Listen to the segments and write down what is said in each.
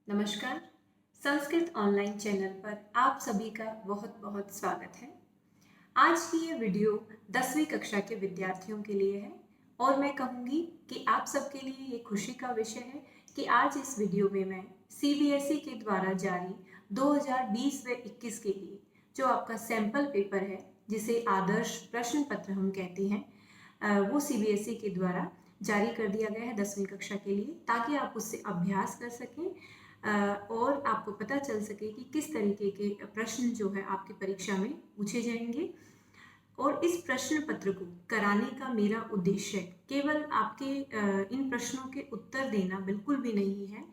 नमस्कार। Sanskrit online channel पर आप सभी का बहुत बहुत स्वागत है। आज की ये वीडियो 10वीं कक्षा के विद्यार्थियों के लिए है और मैं कहूँगी कि आप सबके लिए ये खुशी का विषय है कि आज इस वीडियो में मैं सीबीएसई के द्वारा जारी 2020 व 21 के लिए जो आपका सैंपल पेपर है, जिसे आदर्श प्रश्न पत्र हम कहते हैं, वो सीबीएसई के द्वारा जारी कर दिया गया है 10वीं कक्षा के लिए, ताकि आप उससे अभ्यास कर सकें और आपको पता चल सके कि किस तरीके के प्रश्न जो है आपकी परीक्षा में पूछे जाएंगे। और इस प्रश्न पत्र को कराने का मेरा उद्देश्य केवल आपके इन प्रश्नों के उत्तर देना बिल्कुल भी नहीं है।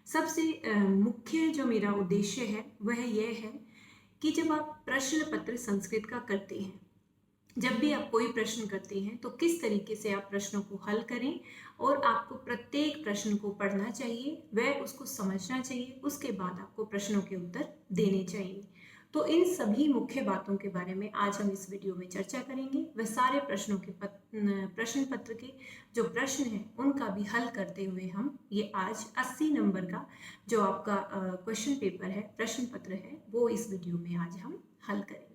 सबसे मुख्य जो मेरा उद्देश्य है वह यह है कि जब आप प्रश्न पत्र संस्कृत का करते हैं, जब भी आप कोई प्रश्न करते हैं तो किस तरीके से आप प्रश्नों को हल करें, और आपको प्रत्येक प्रश्न को पढ़ना चाहिए, वह उसको समझना चाहिए, उसके बाद आपको प्रश्नों के उत्तर देने चाहिए। तो इन सभी मुख्य बातों के बारे में आज हम इस वीडियो में चर्चा करेंगे। वह सारे प्रश्नों के प्रश्न पत्र के जो प्रश्न हैं उनका भी हल करते हुए हम ये आज 80 नंबर का जो आपका क्वेश्चन पेपर है, प्रश्न पत्र है, वो इस वीडियो में आज हम हल करेंगे।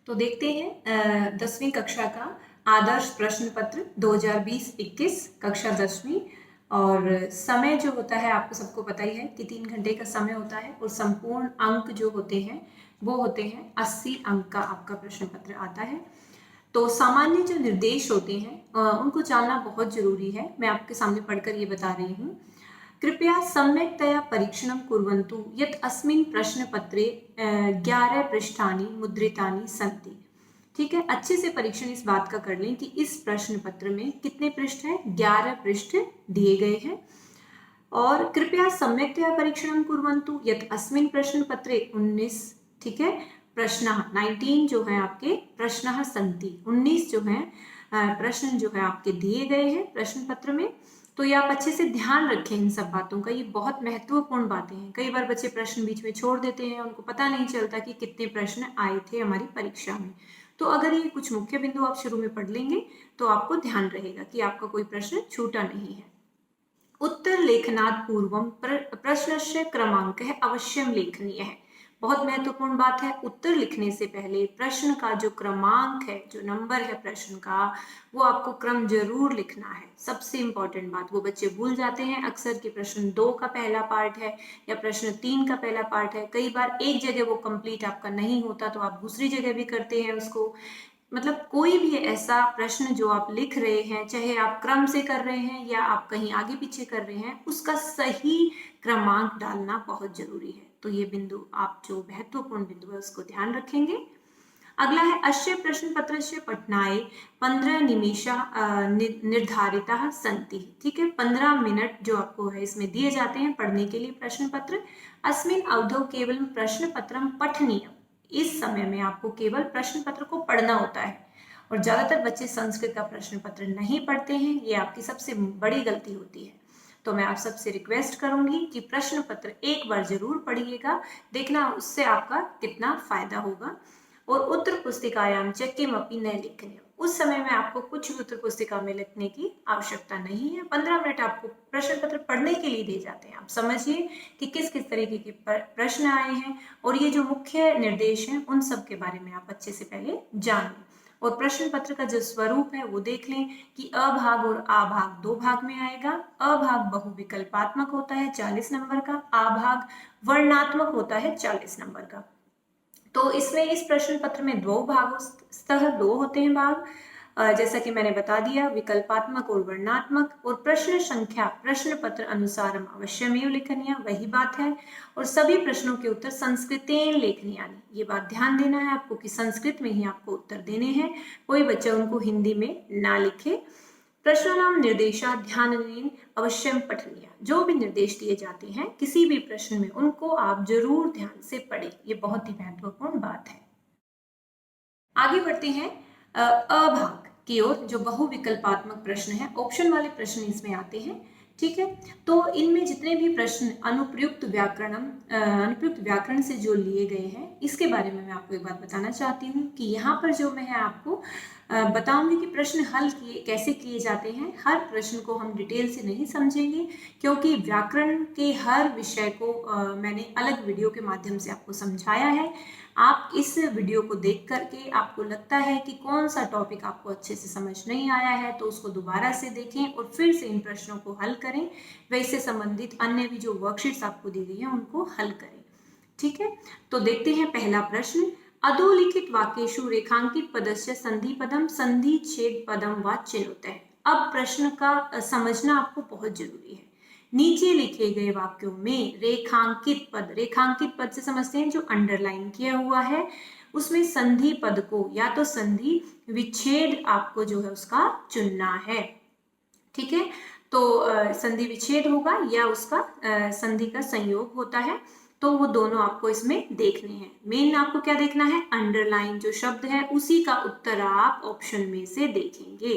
तो देखते हैं 10वीं कक्षा का आदर्श प्रश्न पत्र 2020-21 कक्षा 10वीं। और समय जो होता है आपको सबको पता ही है कि 3 घंटे का समय होता है, और संपूर्ण अंक जो होते हैं वो होते हैं 80 अंक का आपका प्रश्न पत्र आता है। तो सामान्य जो निर्देश होते हैं उनको जानना बहुत जरूरी है। मैं आपके सामने पढ़कर ये बता रही हूँ। कृपया सम्यक्तया परीक्षणं कुर्वन्तु यत् अस्मिन् प्रश्नपत्रे 11 पृष्ठानि मुद्रितानि सन्ति। ठीक है, अच्छे से परीक्षण इस बात का कर लें कि इस प्रश्न पत्र में कितने पृष्ठ हैं, 11 पृष्ठ दिए गए हैं। और कृपया सम्यक्तया परीक्षणं कुर्वन्तु यत् अस्मिन् प्रश्न पत्रे 19, ठीक है, प्रश्न 19 जो है आपके प्रश्न सन्ति, 19 जो है प्रश्न जो है आपके दिए गए हैं प्रश्न पत्र में। तो ये आप अच्छे से ध्यान रखें इन सब बातों का, ये बहुत महत्वपूर्ण बातें हैं। कई बार बच्चे प्रश्न बीच में छोड़ देते हैं, उनको पता नहीं चलता कि कितने प्रश्न आए थे हमारी परीक्षा में। तो अगर ये कुछ मुख्य बिंदु आप शुरू में पढ़ लेंगे तो आपको ध्यान रहेगा कि आपका कोई प्रश्न छूटा नहीं है। उत्तर लेखनात् पूर्वम प्रश्नस्य क्रमांकः अवश्यम लेखनीय है। बहुत महत्वपूर्ण बात है, उत्तर लिखने से पहले प्रश्न का जो क्रमांक है, जो नंबर है प्रश्न का, वो आपको क्रम जरूर लिखना है। सबसे इंपॉर्टेंट बात, वो बच्चे भूल जाते हैं अक्सर कि प्रश्न 2 का पहला पार्ट है या प्रश्न 3 का पहला पार्ट है। कई बार एक जगह वो कंप्लीट आपका नहीं होता तो आप दूसरी जगह भी करते हैं उसको। मतलब कोई भी ऐसा प्रश्न जो आप लिख रहे हैं, चाहे आप क्रम से कर रहे हैं या आप कहीं आगे पीछे कर रहे हैं, उसका सही क्रमांक डालना बहुत जरूरी है। तो ये बिंदु, आप जो महत्वपूर्ण बिंदु है उसको ध्यान रखेंगे। अगला है अस्य प्रश्न पत्र से पठनाय 15 निमेषा निर्धारिता सन्ति। ठीक है, 15 मिनट जो आपको है इसमें दिए जाते हैं पढ़ने के लिए प्रश्न पत्र। अस्मिन् अवधौ केवल प्रश्न पत्रम पठनीय। इस समय में आपको केवल प्रश्न पत्र को पढ़ना होता है, और ज्यादातर बच्चे संस्कृत का प्रश्न पत्र नहीं पढ़ते हैं। ये आपकी सबसे बड़ी गलती होती है। तो मैं आप सबसे रिक्वेस्ट करूंगी कि प्रश्न पत्र एक बार जरूर पढ़िएगा, देखना उससे आपका कितना फायदा होगा। और उत्तर पुस्तिकायाम च किमपि न लिखनीय। उस समय में आपको कुछ भी उत्तर पुस्तिका में लिखने की आवश्यकता नहीं है। 15 मिनट आपको प्रश्न पत्र पढ़ने के लिए दिए जाते हैं। आप समझिए कि किस किस तरीके के प्रश्न आए हैं, और ये जो मुख्य निर्देश हैं उन सब के बारे में आप अच्छे से पहले जान लें। और प्रश्न पत्र का जो स्वरूप है वो देख लें कि अ भाग और आ भाग 2 भाग में आएगा। अ भाग बहुविकल्पात्मक होता है 40 नंबर का, आ भाग वर्णात्मक होता है 40 नंबर का। तो इसमें इस प्रश्न पत्र में 2 भागों स्तः 2 होते हैं भाग, जैसा कि मैंने बता दिया, विकल्पात्मक और वर्णात्मक। और प्रश्न संख्या प्रश्न पत्र अनुसार अवश्यमेव लेखनीय, वही बात है। और सभी प्रश्नों के उत्तर संस्कृतेन लेखनीयानि। ये बात ध्यान देना है आपको कि संस्कृत में ही आपको उत्तर देने हैं, कोई बच्चा उनको हिंदी में ना लिखे। प्रश्नानाम निर्देशा ध्यानेन अवश्यम पठनीय। जो भी निर्देश दिए जाते हैं किसी भी प्रश्न में, उनको आप जरूर ध्यान से पढ़ें। ये बहुत ही महत्वपूर्ण बात है। आगे बढ़ते हैं अभाग की ओर। जो बहुविकल्पात्मक प्रश्न है, ऑप्शन वाले प्रश्न इसमें आते हैं। ठीक है, तो इनमें जितने भी प्रश्न अनुप्रयुक्त व्याकरण से जो लिए गए हैं, इसके बारे में मैं आपको एक बात बताना चाहती हूँ कि यहाँ पर जो मैं आपको बताऊंगी कि प्रश्न हल कैसे किए जाते हैं। हर प्रश्न को हम डिटेल से नहीं समझेंगे, क्योंकि व्याकरण के हर विषय को मैंने अलग वीडियो के माध्यम से आपको समझाया है। आप इस वीडियो को देख करके आपको लगता है कि कौन सा टॉपिक आपको अच्छे से समझ नहीं आया है, तो उसको दोबारा से देखें और फिर से इन प्रश्नों को हल करें। वैसे संबंधित अन्य भी जो वर्कशीट्स आपको दी गई है उनको हल करें। ठीक है, तो देखते हैं पहला प्रश्न। अधोलिखित वाक्येषु रेखांकित पदस्य संधि पदम संधि छेद पदम व चिन्होतः। अब प्रश्न का समझना आपको बहुत जरूरी है। नीचे लिखे गए वाक्यों में रेखांकित पद से समझते हैं जो अंडरलाइन किया हुआ है, उसमें संधि पद को या तो संधि विच्छेद आपको जो है उसका चुनना है। ठीक है, तो संधि विच्छेद होगा या उसका संधि का संयोग होता है, तो वो दोनों आपको इसमें देखने हैं। मेन आपको क्या देखना है, अंडरलाइन जो शब्द है उसी का उत्तर आप ऑप्शन में से देखेंगे।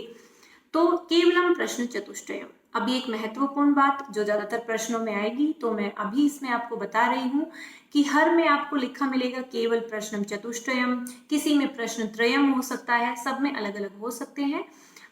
तो केवलम प्रश्न चतुष्टयम। अब एक महत्वपूर्ण बात जो ज्यादातर प्रश्नों में आएगी, तो मैं अभी इसमें आपको बता रही हूँ कि हर में आपको लिखा मिलेगा केवल प्रश्नम चतुष्टयम, किसी में प्रश्न त्रयम हो सकता है, सब में अलग अलग हो सकते हैं।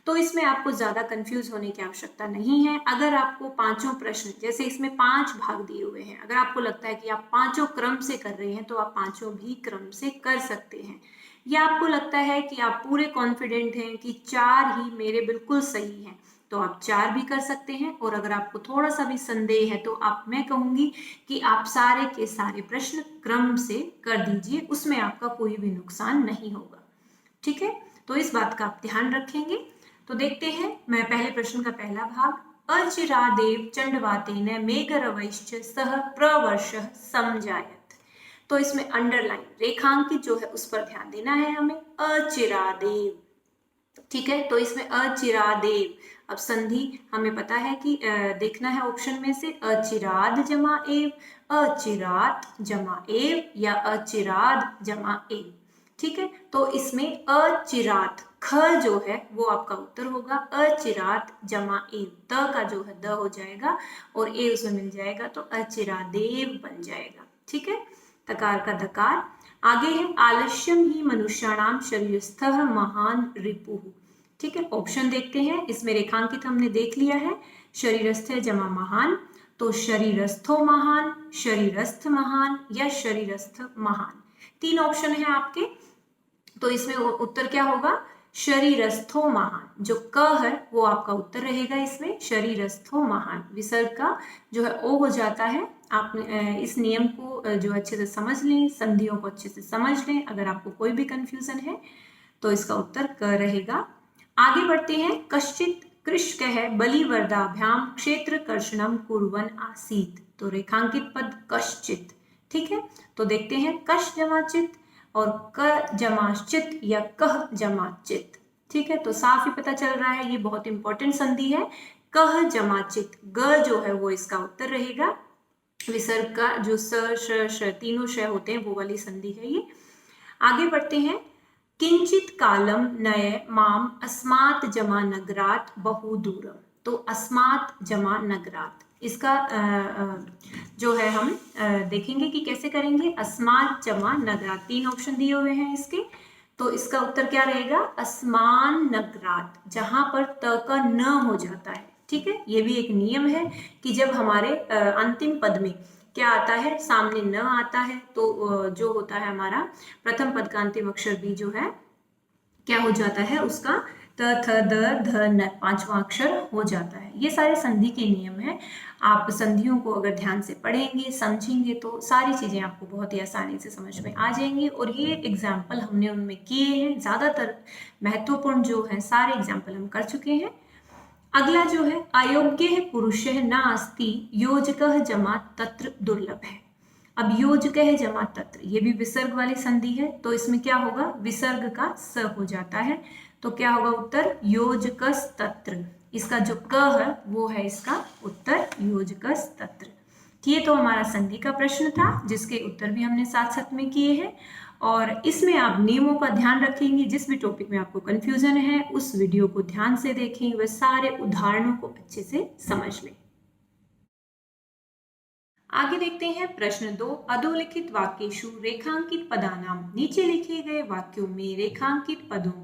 तो इसमें आपको ज्यादा कंफ्यूज होने की आवश्यकता नहीं है। अगर आपको पांचों प्रश्न, जैसे इसमें 5 भाग दिए हुए हैं, अगर आपको लगता है कि आप पांचों क्रम से कर रहे हैं तो आप पांचों भी क्रम से कर सकते हैं, या आपको लगता है कि आप पूरे कॉन्फिडेंट हैं कि 4 ही मेरे बिल्कुल सही हैं, तो आप 4 भी कर सकते हैं। और अगर आपको थोड़ा सा भी संदेह है तो मैं कहूंगी कि आप सारे के सारे प्रश्न क्रम से कर दीजिए, उसमें आपका कोई भी नुकसान नहीं होगा। ठीक है, तो इस बात का आप ध्यान रखेंगे। तो देखते हैं, मैं पहले प्रश्न का पहला भाग। अचिरादेव चंडवातेन मेघरवैश्च सह प्रवर्षः समजायत। तो इसमें अंडरलाइन रेखांकित जो है उस पर ध्यान देना है हमें, अचिरादेव। ठीक है, तो इसमें अचिरादेव, अब संधि हमें पता है कि देखना है ऑप्शन में से, अचिराद जमा एव, अचिरात जमा एव या अचिराद जमा एव। ठीक है, तो इसमें अचिरात ख जो है वो आपका उत्तर होगा, अचिरात जमा एव, त का जो है द हो जाएगा और ए उसमें मिल जाएगा, तो अचिरादेव बन जाएगा। ठीक है, तकार का दकार। आगे है आलस्यम ही मनुष्याणाम शरीरस्थः महान रिपुः। ठीक है, ऑप्शन देखते हैं। इसमें रेखांकित हमने देख लिया है, शरीरस्थ जमा महान, तो शरीरस्थो महान, शरीरस्थ महान या शरीरस्थ महान, 3 ऑप्शन है आपके। तो इसमें उत्तर क्या होगा, शरीरस्थो महान। जो क है वो आपका उत्तर रहेगा इसमें, शरीरस्थो महान। विसर्ग का जो है ओ हो जाता है। आप इस नियम को जो अच्छे से समझ लें, संधियों को अच्छे से समझ लें। अगर आपको कोई भी कंफ्यूजन है तो इसका उत्तर क रहेगा। आगे बढ़ते हैं। कश्चित कृष्कः बलिवर्दाभ्याम क्षेत्र कर्षणम कुर्वन् आसीत्। तो रेखांकित पद कश्चित। ठीक है, तो देखते हैं, कश जमाचित और क जमाचित या कह जमाचित। ठीक है, तो साफ ही पता चल रहा है ये बहुत इंपॉर्टेंट संधि है। कह जमाचित, ग जो है वो इसका उत्तर रहेगा। विसर्ग का जो स श तीनों श होते हैं वो वाली संधि है ये। आगे बढ़ते हैं। किंचित कालम नय माम अस्मात् जमा नगरात बहु दूरम। तो अस्मात् जमा नगरात, इसका जो है हम देखेंगे कि कैसे करेंगे। अस्मात् जमा नगरात, 3 ऑप्शन दिए हुए हैं इसके, तो इसका उत्तर क्या रहेगा, अस्मान नगरात, जहां पर त का न हो जाता है। ठीक है, ये भी एक नियम है कि जब हमारे अंतिम पद में क्या आता है, सामने न आता है, तो जो होता है हमारा प्रथम पद का अंतिम अक्षर भी जो है क्या हो जाता है, उसका त थ द ध न 5वां अक्षर हो जाता है। ये सारे संधि के नियम हैं। आप संधियों को अगर ध्यान से पढ़ेंगे, समझेंगे, तो सारी चीजें आपको बहुत ही आसानी से समझ में आ जाएंगी। और ये एग्जाम्पल हमने उनमें किए हैं, ज्यादातर महत्वपूर्ण जो है सारे एग्जाम्पल हम कर चुके हैं। अगला जो है, अयोग्य पुरुष न अस्ति योजकः जमा तत्र दुर्लभ है। अब योजकः जमा तत्र, ये भी विसर्ग वाली संधि है, तो इसमें क्या होगा, विसर्ग का स हो जाता है, तो क्या होगा उत्तर, योजकस तत्र। इसका जो क है वो है इसका उत्तर, योजकस तत्र। ये तो हमारा संधि का प्रश्न था, जिसके उत्तर भी हमने साथ साथ में किए हैं। और इसमें आप नियमों का ध्यान रखेंगे। जिस भी टॉपिक में आपको कंफ्यूजन है उस वीडियो को ध्यान से देखें, वह सारे उदाहरणों को अच्छे से समझ लें। आगे देखते हैं प्रश्न 2। अधोलिखित वाक्येषु रेखांकित पदानाम। नीचे लिखे गए वाक्यों में रेखांकित पदों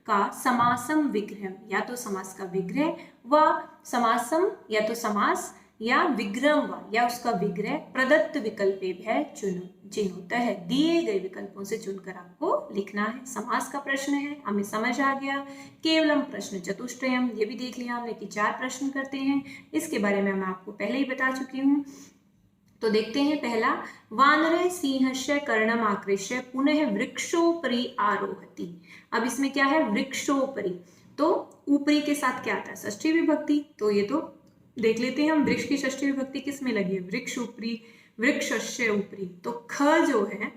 का समासम विग्रह, या तो समास का विग्रह व समासम, या तो समास या विग्रह व या उसका विग्रह प्रदत्त विकल्पेभ्यः चुनो चिन्होतः, दिए गए विकल्पों से चुनकर आपको लिखना है। समास का प्रश्न है, हमें समझ आ गया। केवलम प्रश्न चतुष्टयम, ये भी देख लिया हमने कि 4 प्रश्न करते हैं, इसके बारे में मैं आपको पहले ही बता चुकी हूँ। तो देखते हैं पहला, वानरे सिंहस्य कर्णम आकृष्य पुनः वृक्षोपरि आरोहति। अब इसमें क्या है, वृक्षोपरि, तो ऊपरी के साथ क्या आता है, षष्ठी विभक्ति, तो ये तो देख लेते हैं हम, वृक्ष की षष्ठी विभक्ति किस में लगी है, वृक्ष ऊपरी, वृक्षस्य ऊपरी, तो ख जो है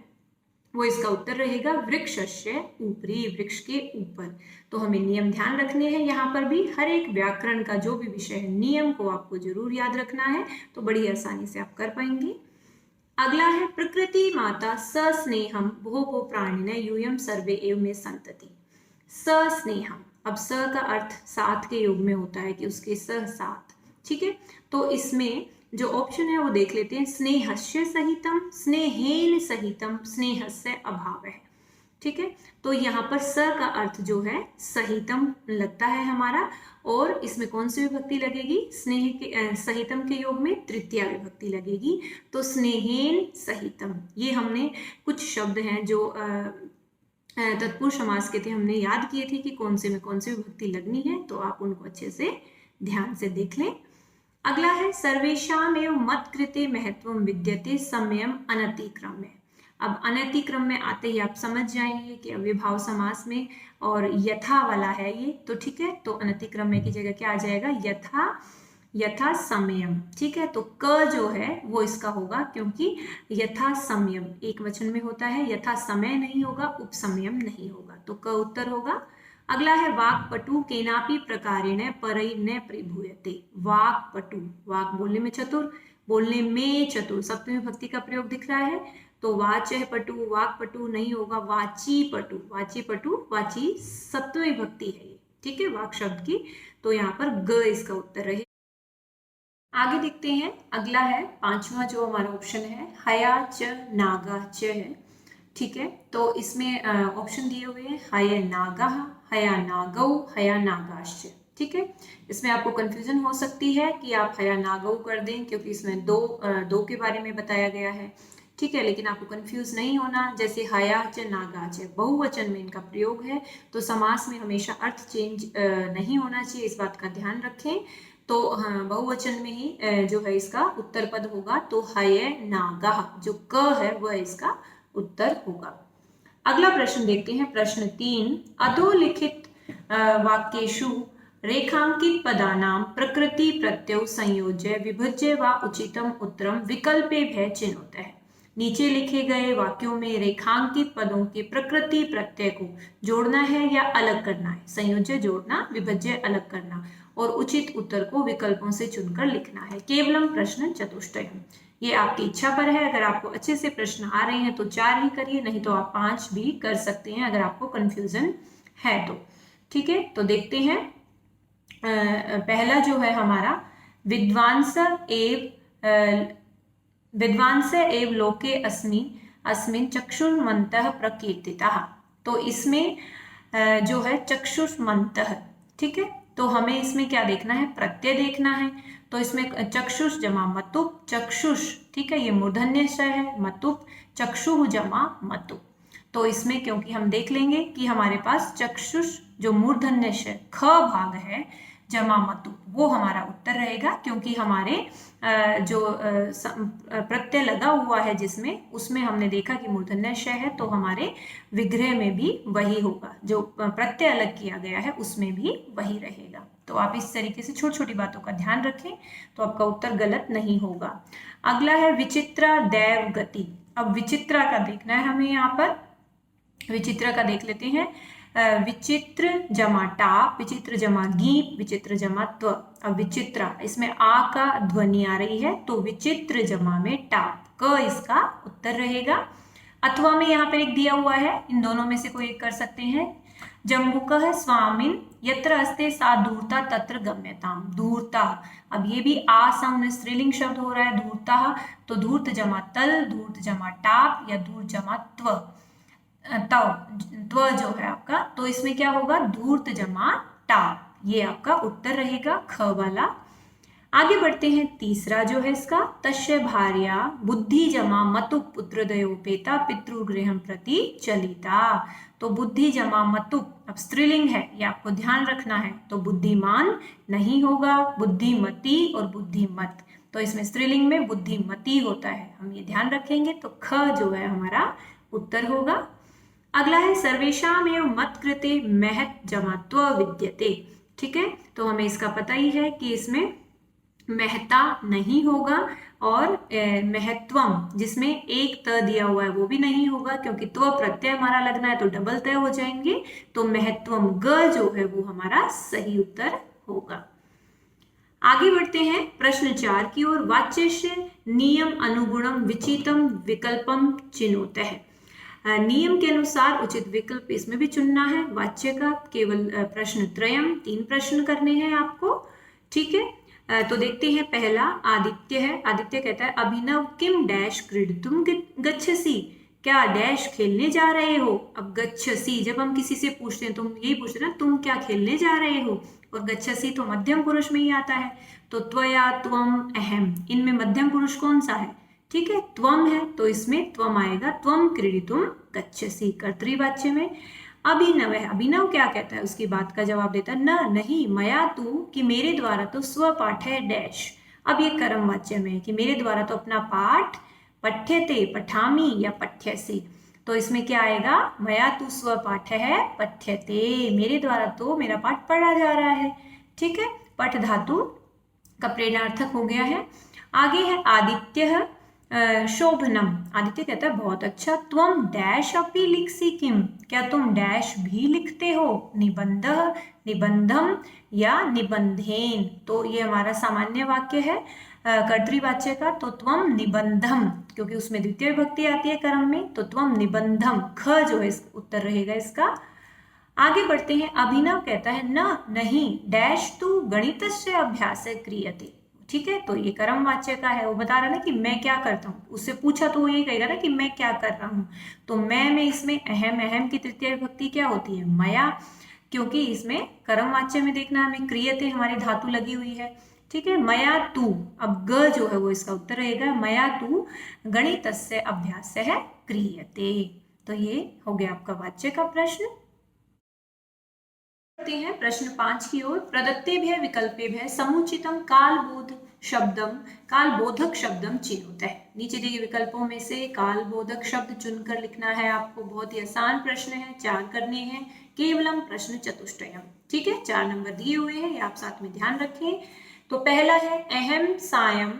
वो इसका उत्तर रहेगा वृक्षस्य ऊपरी, वृक्ष के ऊपर। तो हमें नियम ध्यान रखने हैं, यहाँ पर भी हर एक व्याकरण का जो भी विषय है नियम को आपको जरूर याद रखना है, तो बड़ी आसानी से आप कर पाएंगे। अगला है, प्रकृति माता सस्नेहम भोगो प्राणिने यूयम सर्वे एव में संतति। सस्नेहम, अब स का अर्थ साथ के योग में होता है कि उसके साथ, ठीक है। तो इसमें जो ऑप्शन है वो देख लेते हैं, स्नेहस्य सहितम, स्नेहेन सहितम, स्नेहस्य अभाव है, ठीक है। तो यहाँ पर स का अर्थ जो है सहितम लगता है हमारा, और इसमें कौन सी विभक्ति लगेगी, स्नेह के सहितम के योग में तृतीया विभक्ति लगेगी, तो स्नेहेन सहितम। ये हमने कुछ शब्द हैं जो तत्पुरुष समास के थे, हमने याद किए थे कि कौन से में कौन सी विभक्ति लगनी है, तो आप उनको अच्छे से ध्यान से देख लें। अगला है, सर्वेषाम एव मत कृते महत्वम विद्यते समयम अनतिक्रम्य। अब अनतिक्रम में आते ही आप समझ जाएंगे कि अव्ययभाव समास में और यथा वाला है ये, तो ठीक है, तो अनतिक्रम्य की जगह क्या आ जाएगा, यथा, यथा समयम, ठीक है। तो क जो है वो इसका होगा, क्योंकि यथा समयम एक वचन में होता है, यथा समय नहीं होगा, उपसमयम नहीं होगा, तो क उत्तर होगा। अगला है, वाक्पटु केनापि प्रकारेण परई न परिभूयते। वाक्पटु, वाक बोलने में चतुर, बोलने में चतुर, सप्तमी विभक्ति का प्रयोग दिख रहा है, तो वाच्य पटु, वाक्पटु नहीं होगा, वाची पटु, वाची पटु, वाची सप्तमी विभक्ति है ये, ठीक है, वाक शब्द की, तो यहाँ पर ग इसका उत्तर रहे। आगे देखते हैं, अगला है 5वां जो हमारा ऑप्शन है, हया च नागा च है, ठीक है। तो इसमें ऑप्शन दिए हुए हैं, हय नागा, हया नागौ, हया नागाश्च, ठीक है। इसमें आपको कंफ्यूजन हो सकती है कि आप हया नागौ कर दें, क्योंकि इसमें दो के बारे में बताया गया है, ठीक है, लेकिन आपको कंफ्यूज नहीं होना। जैसे हया च नागा च बहुवचन में इनका प्रयोग है, तो समास में हमेशा अर्थ चेंज नहीं होना चाहिए, इस बात का ध्यान रखें। तो हाँ, बहुवचन में ही जो है इसका उत्तर पद होगा, तो हय नागा, जो क है वह इसका उत्तर होगा। अगला प्रश्न देखते हैं, प्रश्न 3, अधोलिखित वाक्येषु रेखांकित पदानां प्रकृति प्रत्यय संयोज्य विभज्य व उचितम उत्तरम विकल्पेभ्यः चिन्होतः। नीचे लिखे गए वाक्यों में रेखांकित पदों के प्रकृति प्रत्यय को जोड़ना है या अलग करना है, संयोज्य जोड़ना, विभज्य अलग करना, और उचित उत्तर को विकल्पों से चुनकर लिखना है। केवलम प्रश्न चतुष्टयम, ये आपकी इच्छा पर है, अगर आपको अच्छे से प्रश्न आ रहे हैं तो 4 ही करिए, नहीं तो आप 5 भी कर सकते हैं अगर आपको कंफ्यूजन है तो, ठीक है। तो देखते हैं, पहला जो है हमारा, विद्वांस एव लोके अस्मिन् चक्षुर्मन्तः प्रकीर्तितः। तो इसमें जो है चक्षुष्मन्तः, ठीक है, तो हमें इसमें क्या देखना है, प्रत्यय देखना है। तो इसमें चक्षुष जमा मतुप, चक्षुष, ठीक है, ये मूर्धन्य श है, मतुप चक्षु जमा मतुप। तो इसमें क्योंकि हम देख लेंगे कि हमारे पास चक्षुष जो मूर्धन्य श ख भाग है जमा मतु, वो हमारा उत्तर रहेगा, क्योंकि हमारे जो प्रत्यय लगा हुआ है जिसमें, उसमें हमने देखा कि मूर्धन्य श है, तो हमारे विग्रह में भी वही होगा, जो प्रत्यय अलग किया गया है उसमें भी वही रहेगा। तो आप इस तरीके से छोटी छोटी बातों का ध्यान रखें तो आपका उत्तर गलत नहीं होगा। अगला है विचित्रा दैव गति। अब विचित्रा का देखना है हमें, यहाँ पर विचित्रा का देख लेते हैं, विचित्र जमा टाप, विचित्र जमा गीप, विचित्र जमा त्व। अब विचित्रा, इसमें आ का ध्वनि आ रही है, तो विचित्र जमा में टाप, क इसका उत्तर रहेगा। अथवा में यहाँ पर एक दिया हुआ है, इन दोनों में से कोई एक कर सकते हैं। जम्बुकः स्वामिन यत्र अस्ते सा धूर्ता तत्र गम्यताम, धूर्ता, अब ये भी आ साउंड स्त्रीलिंग शब्द हो रहा है, धूर्ता, तो धूर्त जमा तल, धूर्त जमा टाप या धूर्त जमा त्व। त्व जो है आपका, तो इसमें क्या होगा, धूर्त जमा टा, ये आपका उत्तर रहेगा ख वाला। आगे बढ़ते हैं, तीसरा जो है इसका, तस्य भार्या बुद्धि जमा मतु पुत्रदयोपेता पितृगृहं प्रति चलिता। तो बुद्धि जमा मतु, अब स्त्रीलिंग है, ये आपको ध्यान रखना है, तो बुद्धिमान नहीं होगा, बुद्धिमती और बुद्धिमत, तो इसमें स्त्रीलिंग में बुद्धिमती होता है, हम ये ध्यान रखेंगे, तो ख जो है हमारा उत्तर होगा। अगला है सर्वेशाम एवं मत कृते महत जमात्व विद्यते। ठीक है, तो हमें इसका पता ही है कि इसमें महता नहीं होगा, और महत्वम जिसमें एक त दिया हुआ है वो भी नहीं होगा, क्योंकि त्व प्रत्यय हमारा लगना है तो डबल तय हो जाएंगे, तो महत्वम ग जो है वो हमारा सही उत्तर होगा। आगे बढ़ते हैं प्रश्न 4 की ओर, वाच्य से नियम अनुगुणम विचितम विकल्पम चिनोत है। नियम के अनुसार उचित विकल्प इसमें भी चुनना है, वाच्य का केवल प्रश्न त्रयम, 3 प्रश्न करने हैं आपको। ठीक है, तो देखते हैं, पहला आदित्य है, आदित्य कहता है अभिनव किम डैश क्रीडितुम गच्छसि, क्या डैश खेलने जा रहे हो। अब गच्छसि जब हम किसी से पूछते हैं, तुम यही पूछ रहे हैं तुम क्या खेलने जा रहे हो, और गच्छसि तो मध्यम पुरुष में ही आता है, तो त्वया त्वम अहम, इनमें मध्यम पुरुष कौन सा है, ठीक है, त्वम है, तो इसमें त्वम आएगा, त्वम क्रीडितुम गच्छसि कर्तृवाच्य में। अभिनव है, अभिनव क्या कहता है, उसकी बात का जवाब देता है न नहीं, मया तू, कि मेरे द्वारा तो स्वपाठ है डैश, अब ये कर्म वाच्य में कि मेरे द्वारा तो अपना पाठ, पठ्यते पठामी या पठ्यसी, तो इसमें क्या आएगा, मया तू स्वपाठ है पठ्यते, मेरे द्वारा तो मेरा पाठ पढ़ा जा रहा है। ठीक है, पठ धातु का प्रेरणार्थक हो गया है। आगे है आदित्य शोभनम, आदित्य कहता है बहुत अच्छा, त्वम डैश अपि लिखसी किम, क्या तुम डैश भी लिखते हो, निबंध, निबंधम या निबंधेन, तो ये हमारा सामान्य वाक्य है कर्तृवाच्य का, तो त्वम निबंधम, क्योंकि उसमें द्वितीय विभक्ति आती है कर्म में, तो त्वम निबंधम, ख जो है उत्तर रहेगा इसका। आगे बढ़ते हैं, अभिनव कहता है न नहीं डैश तू गणितस्य अभ्यास क्रियते। ठीक है, तो ये कर्म वाच्य का है, वो बता रहा है ना कि मैं क्या करता हूँ, उससे पूछा तो वो ये कहेगा ना कि मैं क्या कर रहा हूँ, तो मैं में इसमें अहम, अहम की तृतीय विभक्ति क्या होती है, मया, क्योंकि इसमें कर्म वाच्य में देखना हमें क्रियते हमारी धातु लगी हुई है। ठीक है, मया तू, अब ग जो है वो इसका उत्तर रहेगा, मया तू गणितस्य अभ्यास है क्रियते, तो ये हो गया आपका वाच्य का प्रश्न। हैं प्रश्न 5 की ओर, प्रदत्तेभ्य विकल्पेभ्य समुचितम कालबोध शब्दम, कालबोधक शब्दम चिन्होत है। नीचे दिए विकल्पों में से कालबोधक शब्द चुनकर लिखना है आपको, बहुत ही आसान प्रश्न है, 4 करने हैं, केवलम प्रश्न चतुष्टयम। ठीक है, 4 नंबर दिए हुए हैं, ये आप साथ में ध्यान रखें। तो पहला है अहम सायं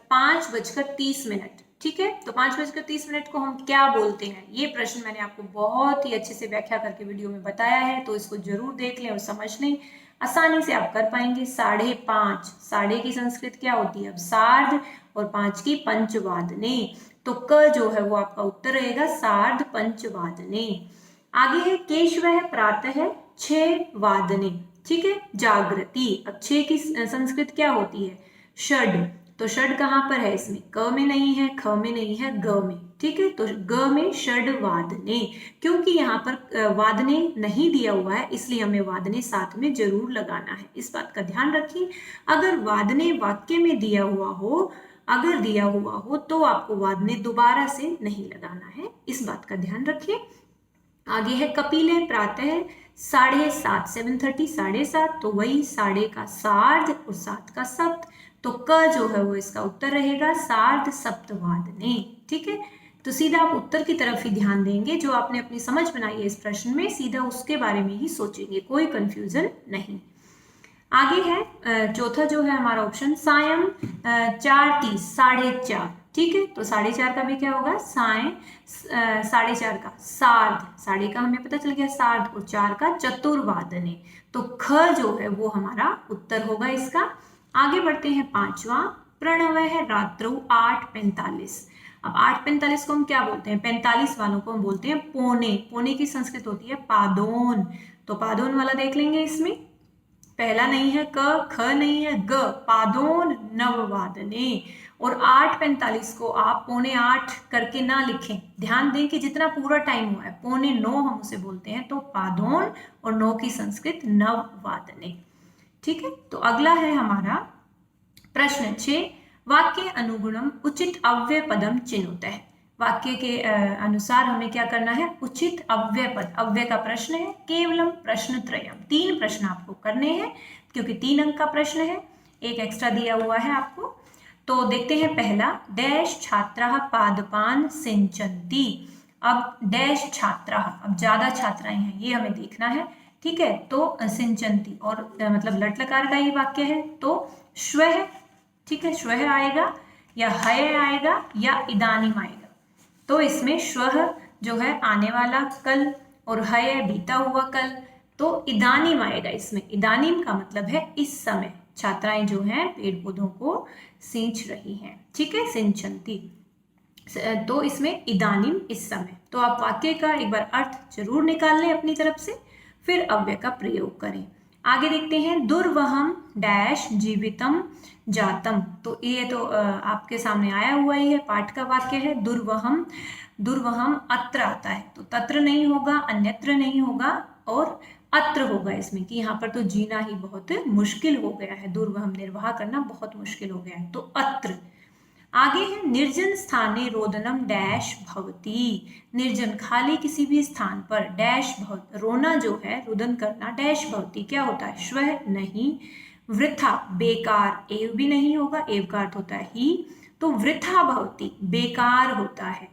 5:30। ठीक है, तो 5:30 को हम क्या बोलते हैं, ये प्रश्न मैंने आपको बहुत ही अच्छे से व्याख्या करके वीडियो में बताया है, तो इसको जरूर देख लें और समझ लें, आसानी से आप कर पाएंगे। 5:30, साढ़े की संस्कृत क्या होती है, अब सार्ध, और 5 की पंचवादने, तो क जो है वो आपका उत्तर रहेगा सार्ध पंचवादने। आगे है केशव प्रातः 6 वादने। ठीक है, जागृति, अब 6 की संस्कृत क्या होती है, षड, तो षड कहाँ पर है, इसमें क में नहीं है, ख में नहीं है, ग में। ठीक है, तो ग में षड वादने, क्योंकि यहाँ पर वादने नहीं दिया हुआ है, इसलिए हमें वादने साथ में जरूर लगाना है, इस बात का ध्यान रखिए। अगर वादने वाक्य में दिया हुआ हो, अगर दिया हुआ हो तो आपको वादने दोबारा से नहीं लगाना है, इस बात का ध्यान रखिए। आगे है कपिले प्रातः 7:30, 7:30 7:30, तो वही साढ़े का सार्ध और 7 का सप्त, तो क जो है वो इसका उत्तर रहेगा सार्ध सप्तवादने। ठीक है, तो सीधा आप उत्तर की तरफ ही ध्यान देंगे, जो आपने अपनी समझ बनाई है इस प्रश्न में, सीधा उसके बारे में ही सोचेंगे, कोई कंफ्यूजन नहीं। आगे है चौथा जो है हमारा ऑप्शन सायं 4:30, 4:30। ठीक है, तो 4:30 का भी क्या होगा, सायं 4:30 का सार्ध, साढ़े का हमें पता चल गया सार्ध, और 4 का चतुर्वादने, तो ख जो है वो हमारा उत्तर होगा इसका। आगे बढ़ते हैं 5वां, प्रणव है रात्रौ 8:45। अब 8:45 को हम क्या बोलते हैं, 45 वालों को हम बोलते हैं पौने, पौने की संस्कृत होती है पादोन, तो पादोन वाला देख लेंगे इसमें। पहला नहीं है क, ख नहीं है ग, पादोन नववादने। और 8:45 को आप 7:45 करके ना लिखें, ध्यान दें कि जितना पूरा टाइम हुआ है 8:45 हम उसे बोलते हैं, तो पादोन और 9 की संस्कृत नववादने। ठीक है, तो अगला है हमारा प्रश्न 6, वाक्य अनुगुणम उचित अव्यय पदम चिनुतः। वाक्य के अनुसार हमें क्या करना है, उचित अव्यय पद, अव्यय का प्रश्न है, केवलम प्रश्न त्रयम, 3 प्रश्न आपको करने हैं क्योंकि 3 अंक का प्रश्न है, एक एक्स्ट्रा दिया हुआ है आपको। तो देखते हैं पहला, डैश छात्राः पादपान सिंचन्ति। अब डैश छात्राः, अब ज्यादा छात्राएं हैं ये हमें देखना है, ठीक है। तो सिंचन्ति और मतलब लट लकार का ही वाक्य है, तो श्वः, ठीक है, श्वः आएगा या हय आएगा या इदानीम आएगा। तो इसमें श्वः जो है आने वाला कल और हय बीता हुआ कल, तो इदानीम आएगा इसमें। इदानीम का मतलब है इस समय छात्राएं जो हैं पेड़ पौधों को सींच रही हैं, ठीक है, सिंचन्ति। तो इसमें इदानीम इस समय। तो आप वाक्य का एक बार अर्थ जरूर निकाल लें अपनी तरफ से, फिर अव्यय का प्रयोग करें। आगे देखते हैं, दुर्वहम डैश जीवितम जातम। तो ये तो आपके सामने आया हुआ ही है, पाठ का वाक्य है। दुर्वहम, दुर्वहम अत्र आता है, तो तत्र नहीं होगा, अन्यत्र नहीं होगा, और अत्र होगा इसमें, कि यहाँ पर तो जीना ही बहुत मुश्किल हो गया है, दुर्वहम निर्वाह करना बहुत मुश्किल हो गया है, तो अत्र। आगे है, निर्जन स्थाने रोदनम डैश भवती। निर्जन खाली किसी भी स्थान पर डैश भवती, रोना जो है, रुदन करना, डैश भवती क्या होता है, श्वः नहीं, वृथा बेकार, एव भी नहीं होगा, एव का अर्थ होता है ही, तो वृथा भवती बेकार होता है।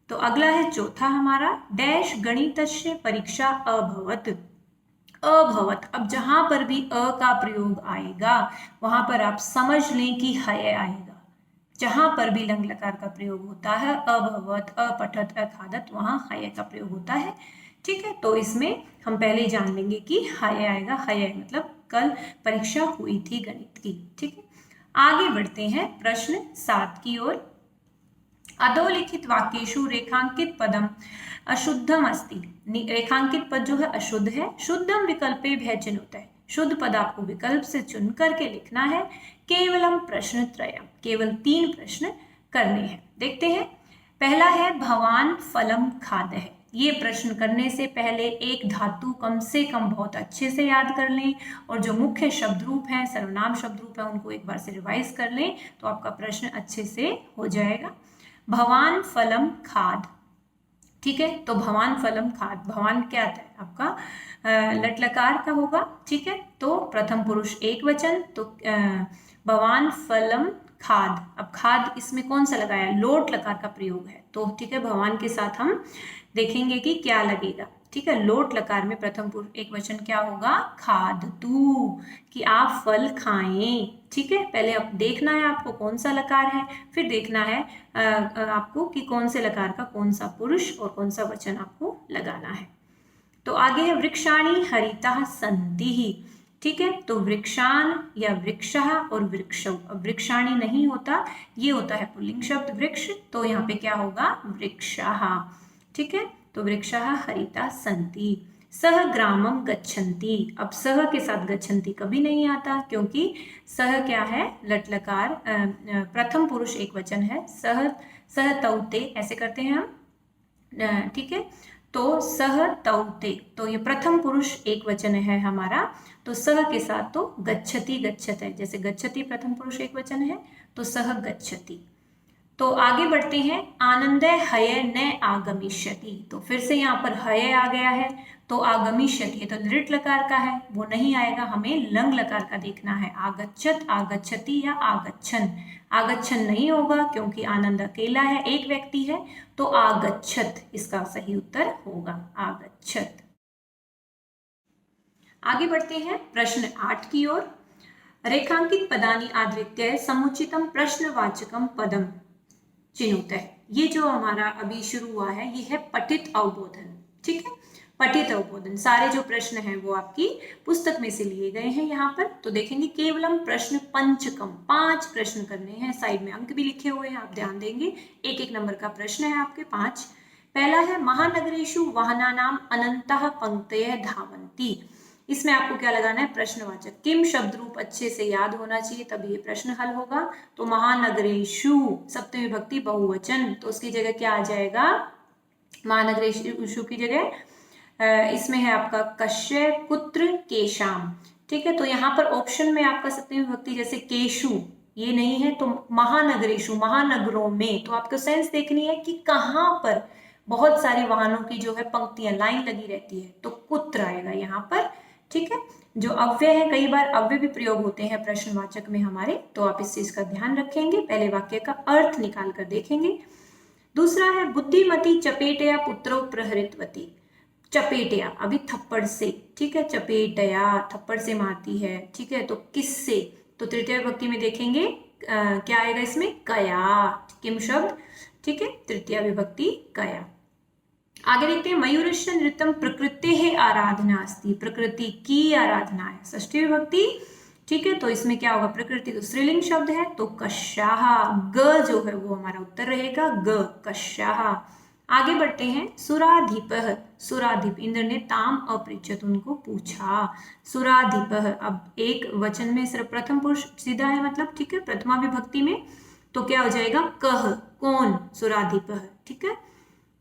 तो अगला है चौथा हमारा, डैश गणितस्य परीक्षा अभवत। अभवत, अब जहां पर भी अ का प्रयोग आएगा वहां पर आप समझ लें कि हय आएगा। जहां पर भी लंग लकार का प्रयोग होता है, अभवत, अपठत, अखादत, वहां हय का प्रयोग होता है, ठीक है। तो इसमें हम पहले जान लेंगे कि हय आएगा, हय मतलब कल परीक्षा हुई थी गणित की, ठीक है। आगे बढ़ते हैं प्रश्न 7 की ओर। अधोलिखित वाक्येषु रेखांकित पदम अशुद्धम अस्ति। रेखांकित पद जो है अशुद्ध है, शुद्धम विकल्पे भय चिन्हित है, शुद्ध पद आपको विकल्प से चुन करके लिखना है। केवलम प्रश्न त्रयम, केवल 3 प्रश्न करने हैं। देखते हैं, पहला है भवान फलम खादः। ये प्रश्न करने से पहले एक धातु कम से कम बहुत अच्छे से याद कर लें, और जो मुख्य शब्द रूप हैं, सर्वनाम शब्द रूप है, उनको एक बार से रिवाइज कर लें, तो आपका प्रश्न अच्छे से हो जाएगा। भवान फलम खाद, ठीक है, तो भवान फलम खाद, भवान क्या आता है आपका लट लकार का होगा, ठीक है, तो प्रथम पुरुष एक वचन, तो भवान फलम खाद। अब खाद इसमें कौन सा लगाया, लोट लकार का प्रयोग है, तो ठीक है, भवान के साथ हम देखेंगे कि क्या लगेगा, ठीक है। लोट लकार में प्रथम पुरुष एक वचन क्या होगा, खाद तू, कि आप फल खाएं, ठीक है। पहले अब देखना है आपको कौन सा लकार है, फिर देखना है आपको कि कौन से लकार का कौन सा पुरुष और कौन सा वचन आपको लगाना है। तो आगे है वृक्षाणि हरिताः सन्ति, ठीक है, तो वृक्षान या वृक्षः और वृक्षौ। अब वृक्षाणि नहीं होता, ये होता है पुल्लिंग शब्द वृक्ष, तो यहाँ पे क्या होगा, वृक्षः, ठीक है, तो वृक्षः हरिताः सन्ति। सह ग्रामम गच्छन्ति, अब सह के साथ गच्छन्ति कभी नहीं आता, क्योंकि सह क्या है, लट लकार प्रथम पुरुष एक वचन है, सह, सह तौते ऐसे करते हैं हम, ठीक है, तो सह तौते, तो ये प्रथम पुरुष एक वचन है हमारा, तो सह के साथ तो गच्छति गच्छत है, जैसे गच्छति प्रथम पुरुष एक वचन है, तो सह गच्छति। तो आगे बढ़ते हैं, आनंदे हय न आगमिष्यति, तो फिर से यहाँ पर हय आ गया है, तो आगमिष्यति तो लिट लकार का है, वो नहीं आएगा, हमें लंग लकार का देखना है, आगच्छत, आगच्छति या आगच्छन। आगच्छन नहीं होगा क्योंकि आनंद अकेला है, एक व्यक्ति है, तो आगच्छत इसका सही उत्तर होगा, आगच्छत। आगे बढ़ते हैं प्रश्न 8 की ओर। रेखांकित पदानि आधृत्य समुचितम प्रश्नवाचकम पदम चिनुतः। ये जो हमारा अभी शुरू हुआ है, ये है पठित अवबोधन, ठीक है, पठित अवबोधन। सारे जो प्रश्न हैं वो आपकी पुस्तक में से लिए गए हैं यहाँ पर। तो देखेंगे केवलम प्रश्न पंचकम, 5 प्रश्न करने हैं, साइड में अंक भी लिखे हुए हैं, आप ध्यान देंगे, एक एक नंबर का प्रश्न है आपके 5। पहला है, महानगरेषु वाहनानाम अनंतः पंक्तयः धावन्ति। इसमें आपको क्या लगाना है, प्रश्नवाचक। किम शब्द रूप अच्छे से याद होना चाहिए, तभी ये प्रश्न हल होगा। तो महानगरेषु सप्तमी विभक्ति बहुवचन, तो उसकी जगह क्या आ जाएगा, महानगरेषु की जगह इसमें है आपका कस्य कुत्र केशाम। ठीक है, तो यहाँ पर ऑप्शन में आपका सप्तमी विभक्ति जैसे केशु ये नहीं है, तो महानगरेशु महानगरों में, तो आपको सेंस देखनी है कि कहाँ पर बहुत सारी वाहनों की जो है पंक्तियां लाइन लगी रहती है, तो कुत्र आएगा यहाँ पर। ठीक है, जो अव्यय है, कई बार अव्यय भी प्रयोग होते हैं प्रश्नवाचक में हमारे, तो आप इस चीज का ध्यान रखेंगे। पहले वाक्य का अर्थ निकाल कर देखेंगे। दूसरा है बुद्धिमती चपेटया पुत्रो प्रहृतवती। चपेटया अभी थप्पड़ से, ठीक है, चपेटया थप्पड़ से मारती है। ठीक है, तो किससे, तो तृतीय विभक्ति में देखेंगे क्या आएगा इसमें, कया, किम शब्द। ठीक है, तृतीय विभक्ति कया। आगे देखते हैं मयूरस्य नृत्यम प्रकृति है आराधना अस्ति, प्रकृति की आराधना है, षष्ठी विभक्ति। ठीक है, तो इसमें क्या होगा, प्रकृति तो स्त्रीलिंग शब्द है, तो कश्याः, ग जो है वो हमारा उत्तर रहेगा, ग कश्याः। आगे बढ़ते हैं सुराधिपः, सुराधिप, इंद्र ने ताम अपृच्छत, उनको पूछा। सुराधिपः, अब एक वचन में सिर्फ प्रथम पुरुष सीधा है मतलब, ठीक है, प्रथमा विभक्ति में, तो क्या हो जाएगा, कह, कौन, सुराधिपः। ठीक है,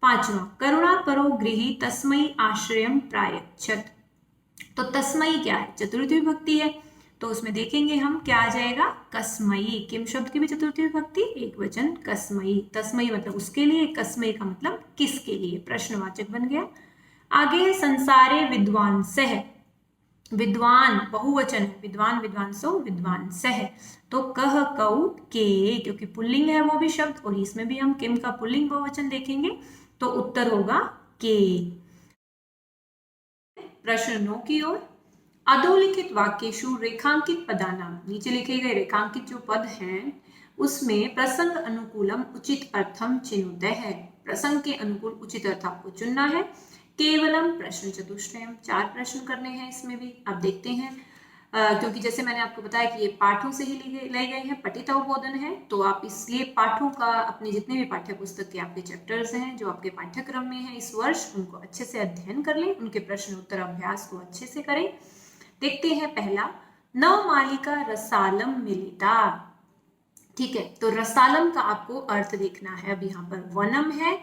पांचवा करुणा परो गृही तस्मयी आश्रयम प्रायच्छत, तो तस्मयी क्या है, चतुर्थी विभक्ति है, तो उसमें देखेंगे हम क्या आ जाएगा, कस्मयी, किम शब्द की भी चतुर्थी विभक्ति, एक वचन कस्मयी, तस्मयी मतलब उसके लिए, कस्मयी का मतलब किसके लिए, प्रश्नवाचक बन गया। आगे है संसारे विद्वांसः, विद्वान बहुवचन है, विद्वान विद्वांसो विद्वांसः, तो कह कौ के, क्योंकि पुल्लिंग है वो भी शब्द, और इसमें भी हम किम का पुल्लिंग बहुवचन देखेंगे, तो उत्तर होगा के। प्रश्न 9 की ओर, अधोलिखित वाक्येषु रेखांकित पदानाम, नीचे लिखे गए रेखांकित जो पद हैं उसमें प्रसंग अनुकूलम उचित अर्थम चिनुतः है, प्रसंग के अनुकूल उचित अर्थ आपको चुनना है। केवलम प्रश्न चतुष्टयम, 4 प्रश्न करने हैं इसमें भी, आप देखते हैं क्योंकि जैसे मैंने आपको बताया कि ये पाठों से ही लिए गए हैं, पठित अवबोधन है, तो आप इसलिए पाठों का अपने जितने भी पाठ्य पुस्तक के आपके चैप्टर्स हैं जो आपके पाठ्यक्रम में है इस वर्ष, उनको अच्छे से अध्ययन कर लें, उनके प्रश्न उत्तर अभ्यास को अच्छे से करें। देखते हैं पहला, नवमालिका रसालम मिलिता। ठीक है, तो रसालम का आपको अर्थ देखना है। अब यहाँ पर वनम है,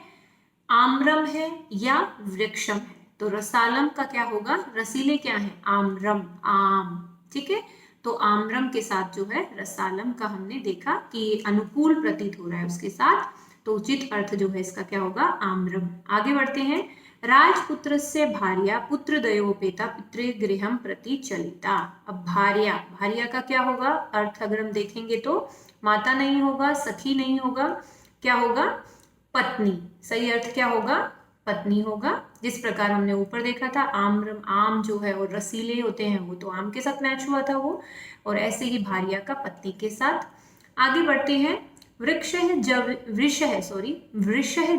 आम्रम है या वृक्षम है, तो रसालम का क्या होगा, रसीले क्या है, आम्रम, आम। ठीक है, तो आम्रम के साथ जो है रसालम का हमने देखा कि अनुकूल प्रतीत हो रहा है उसके साथ, तो उचित अर्थ जो है इसका क्या होगा, आम्रम। आगे बढ़ते हैं, राजपुत्र से भार्या पुत्र दयोपेता पितृगृहम प्रति चलिता। अब भार्या, भार्या का क्या होगा अर्थ, अगर हम देखेंगे तो माता नहीं होगा, सखी नहीं होगा, क्या होगा, पत्नी। सही अर्थ क्या होगा, पत्नी होगा। जिस प्रकार हमने ऊपर देखा था, आम्रम, आम जो है और रसीले होते हैं वो तो आम के साथ मैच हुआ था वो, और ऐसे ही भार्या का पत्नी के साथ। आगे बढ़ते हैं, वृषः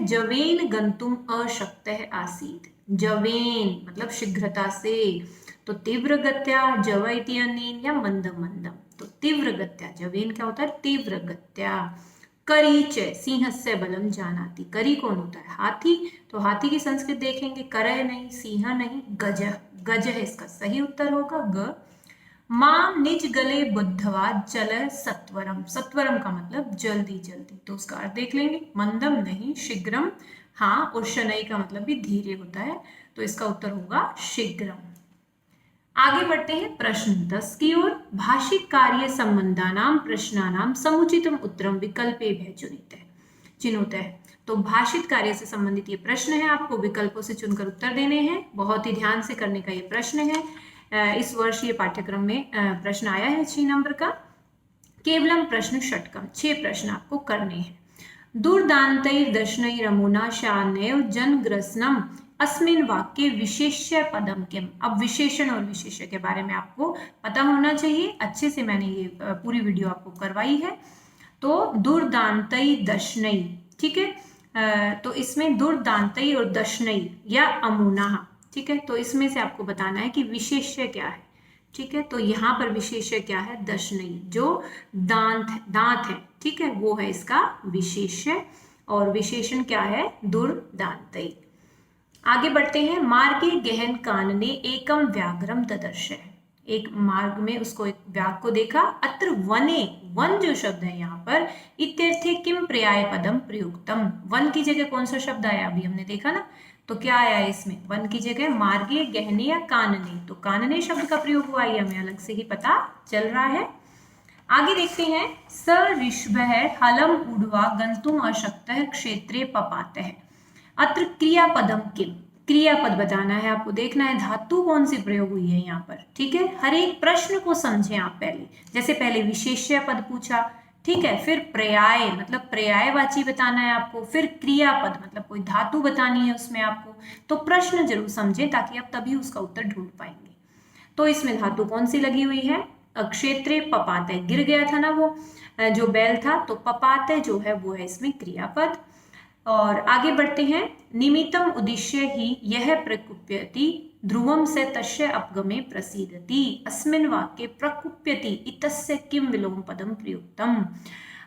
जवेन गंतुम अशक्तः आसीत्, जवेन मतलब शीघ्रता से, तो तीव्र गत्या, जव इति अनेन या मंदम मंदम, तो तीव्र गत्या, जवेन क्या होता है, तीव्र गत्या। करीच, सिंहस्य बलम जानाति, करी कौन होता है, हाथी, तो हाथी की संस्कृत देखेंगे, करय नहीं, सिंह नहीं, गज, गज है इसका सही उत्तर होगा, ग। माम निज गले बुद्धवा चल सत्वरम, सत्वरम का मतलब जल्दी जल्दी, तो उसका अर्थ देख लेंगे, मंदम नहीं, शीघ्रम हाँ, और शनई का मतलब भी धीरे होता है, तो इसका उत्तर होगा शीघ्रम। आगे बढ़ते हैं प्रश्न 10 की ओर, भाषिक कार्य संबंधानाम प्रश्नानाम समुचितम उत्तरम विकल्पेभ्यः चिनुतः, तो भाषित कार्य से संबंधित ये प्रश्न है, आपको विकल्पों से चुनकर उत्तर देने हैं, बहुत ही ध्यान से करने का ये प्रश्न है। इस वर्ष ये पाठ्यक्रम में प्रश्न आया है 6 नंबर का, केवलम प्रश्न षटकम, 6 प्रश्न आपको करने हैं। दुर्दान्तैर्दर्शनैरमुना शानैव जनग्रसनम अस्मिन् वाक्ये विशेष्य पदम किम, अब विशेषण और विशेष्य के बारे में आपको पता होना चाहिए, अच्छे से मैंने ये पूरी वीडियो आपको करवाई है। तो दुर्दान्तै दर्शनै, ठीक है, तो इसमें दुर्दान्तै और दर्शनै या अमुना, ठीक है, तो इसमें से आपको बताना है कि विशेष्य क्या है। ठीक है, तो यहाँ पर विशेष्य क्या है, दर्शनै, जो दांत है, ठीक है, वो है इसका विशेष्य, और विशेषण क्या है, दुर्दान्तै। आगे बढ़ते हैं। मार्गे गहन कानने एकम व्याघ्रम ददर्श। एक मार्ग में उसको एक व्याघ्र को देखा। अत्र वने, वन जो शब्द है यहाँ पर, इत्यर्थे किम पर्याय पदम प्रयुक्तम। वन की जगह कौन सा शब्द आया, अभी हमने देखा ना, तो क्या आया इसमें, वन की जगह मार्गे गहने या कानने, तो कानने शब्द का प्रयोग हुआ, ये हमें अलग से ही पता चल रहा है। आगे देखते हैं। स ऋषभः हलम ऊढ्वा गंतुम अशक्तः क्षेत्रे पपातः। अत्र क्रियापदम किम, क्रियापद बताना है आपको, देखना है धातु कौन सी प्रयोग हुई है यहाँ पर। ठीक है, हर एक प्रश्न को समझें आप पहले। जैसे पहले विशेष्य पद पूछा, ठीक है, फिर पर्याय मतलब पर्यायवाची बताना है आपको, फिर क्रियापद मतलब कोई धातु बतानी है उसमें आपको। तो प्रश्न जरूर समझें ताकि आप तभी उसका उत्तर ढूंढ पाएंगे। तो इसमें धातु कौन सी लगी हुई है, क्षेत्रे पपाते, गिर गया था ना वो जो बैल था, तो पपाते जो है वो है इसमें क्रियापद। और आगे बढ़ते हैं। निमित्तम उद्देश्य ही यह प्रकुप्यति ध्रुवम से तस्य अपगमे प्रसीदति। अस्मिन् वाक्ये प्रकुप्यति इतस्य किम विलोम पदम प्रयुक्तम।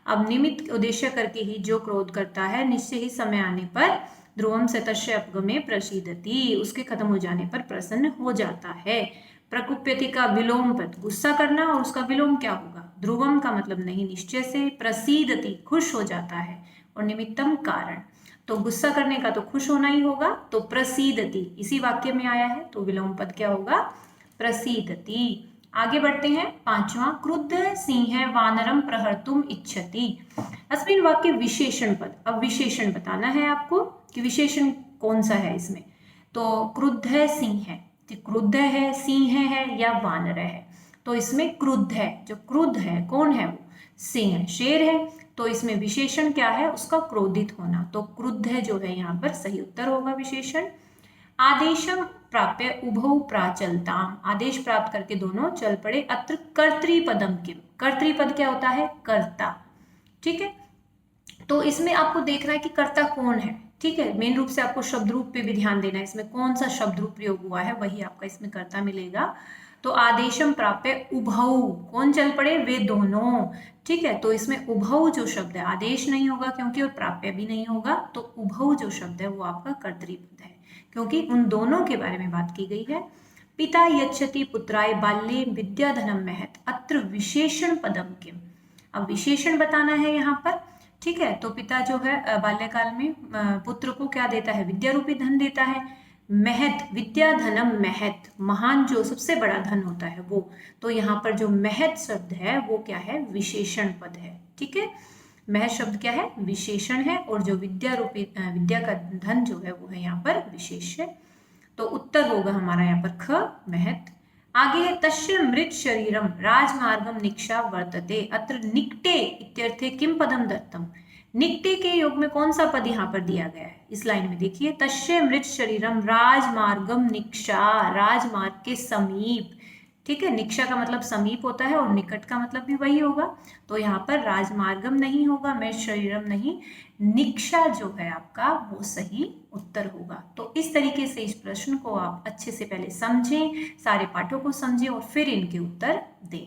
अब निमित्त उद्देश्य करके ही जो क्रोध करता है, निश्चय ही समय आने पर ध्रुवम से तस्य अपगमे प्रसीदति, उसके खत्म हो जाने पर प्रसन्न हो जाता है। प्रकुप्यति का विलोम पद गुस्सा करना, और उसका विलोम क्या होगा, ध्रुवम का मतलब नहीं निश्चय से, प्रसीदति खुश हो जाता है, और निमित्तम कारण, तो गुस्सा करने का तो खुश होना ही होगा, तो प्रसीदति इसी वाक्य में आया है, तो विलोम पद क्या होगा, प्रसीदति। आगे बढ़ते हैं। पांचवा, क्रुद्ध सिंह वानरम प्रहर्तुम इच्छति। अस्मिन् वाक्य विशेषण पद, अब विशेषण बताना है आपको कि विशेषण कौन सा है इसमें। तो क्रुद्ध है, सिंह है, क्रुद्ध है, सिंह है या वानर है, तो इसमें क्रुद्ध है, जो क्रुद्ध है कौन है वो, सिंह है, शेर है, तो इसमें विशेषण क्या है, उसका क्रोधित होना, तो क्रुद्ध है जो है यहाँ पर सही उत्तर होगा विशेषण। आदेशम प्राप्य उभौ प्राचलताम, आदेश प्राप्त करके दोनों चल पड़े। अत्र कर्तृपदम किम, कर्तृपद क्या होता है, कर्ता। ठीक है, तो इसमें आपको देखना है कि कर्ता कौन है। ठीक है, मेन रूप से आपको शब्द रूप पे भी ध्यान देना है, इसमें कौन सा शब्द रूप प्रयोग हुआ है वही आपका इसमें कर्ता मिलेगा। तो आदेशम प्राप्य उभौ, कौन चल पड़े, वे दोनों। ठीक है, तो इसमें उभौ जो शब्द है, आदेश नहीं होगा क्योंकि, और प्राप्य भी नहीं होगा, तो उभौ जो शब्द है वो आपका कर्तृपद है, क्योंकि उन दोनों के बारे में बात की गई है। पिता यच्छति पुत्राय बाल्ये विद्याधनम महत। अत्र विशेषण पदम किम, अब विशेषण बताना है यहाँ पर। ठीक है, तो पिता जो है बाल्यकाल में पुत्र को क्या देता है, विद्या रूपी धन देता है। महत, विद्या धनम महत, महान जो सबसे बड़ा धन होता है वो, तो यहाँ पर जो महत शब्द है वो क्या है, विशेषण पद है। ठीक है, महत शब्द क्या है, विशेषण है, और जो विद्या रूपी विद्या का धन जो है वो है यहाँ पर विशेष्य। तो उत्तर होगा हमारा यहाँ पर ख, महत। आगे है। तस्य मृत शरीरम राजमार्गम निक्षा वर्तते। अत्र निकटे इत्यर्थे किम पदम दत्तम। निकटे के योग में कौन सा पद यहाँ पर दिया गया है, इस लाइन में देखिए। तस्य मृत शरीरम राजमार्गम निक्षा, राजमार्ग के समीप। ठीक है, निक्षा का मतलब समीप होता है, और निकट का मतलब भी वही होगा, तो यहाँ पर राजमार्गम नहीं होगा, मृत शरीरम नहीं, निक्षा जो है आपका वो सही उत्तर होगा। तो इस तरीके से इस प्रश्न को आप अच्छे से पहले समझें, सारे पाठों को समझें और फिर इनके उत्तर दें।